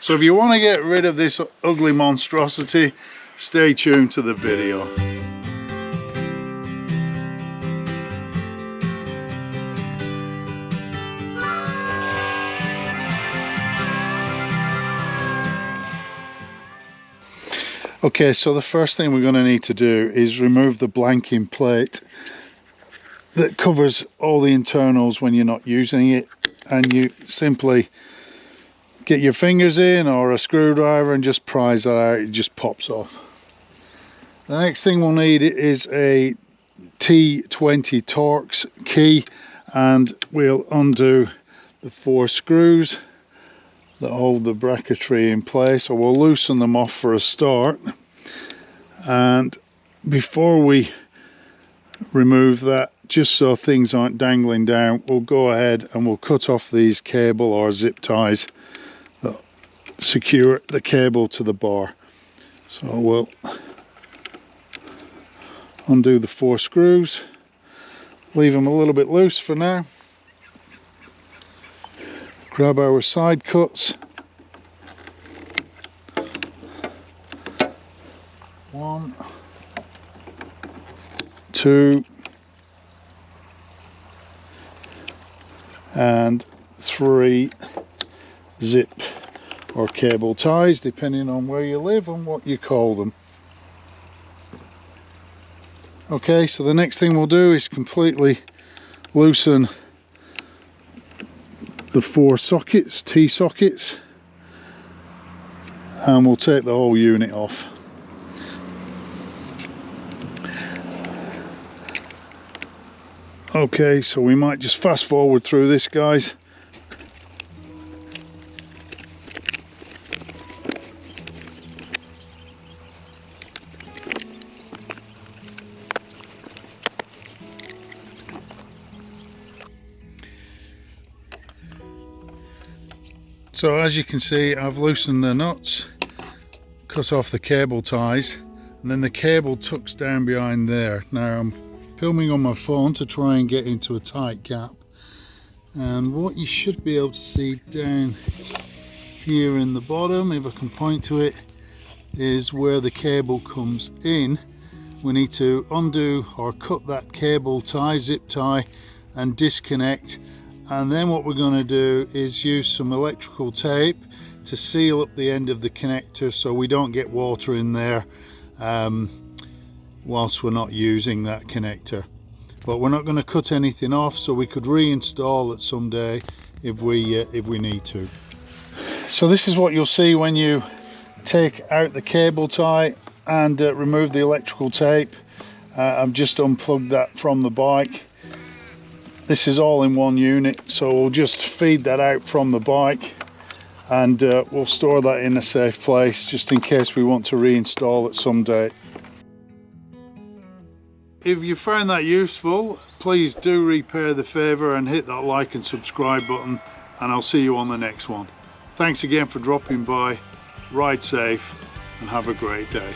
So if you want to get rid of this ugly monstrosity, stay tuned to the video. Okay, so the first thing we're going to need to do is remove the blanking plate that covers all the internals when you're not using it, and you simply get your fingers in or a screwdriver and just prise that out. It just pops off. The next thing we'll need is a T20 Torx key, and we'll undo the 4 screws that hold the bracketry in place, or we'll loosen them off for a start. And before we remove that, just so things aren't dangling down, we'll go ahead and we'll cut off these cable or zip ties that secure the cable to the bar. So we'll undo the 4 screws, leave them a little bit loose for now. Grab our side cuts. 1, 2, and 3 zip or cable ties, depending on where you live and what you call them. Okay, so the next thing we'll do is completely loosen the 4 sockets, T-sockets, and we'll take the whole unit off. Okay, so we might just fast forward through this, guys. So as you can see, I've loosened the nuts, cut off the cable ties, and then the cable tucks down behind there. Now I'm filming on my phone to try and get into a tight gap, and what you should be able to see down here in the bottom, if I can point to it, is where the cable comes in. We need to undo or cut that cable tie, zip tie, and disconnect. And then what we're going to do is use some electrical tape to seal up the end of the connector so we don't get water in there whilst we're not using that connector. But we're not going to cut anything off, so we could reinstall it someday if we need to. So this is what you'll see when you take out the cable tie and remove the electrical tape. I've just unplugged that from the bike. This is all in one unit, so we'll just feed that out from the bike, and we'll store that in a safe place just in case we want to reinstall it someday. If you found that useful, please do repay the favour and hit that like and subscribe button, and I'll see you on the next one. Thanks again for dropping by. Ride safe and have a great day.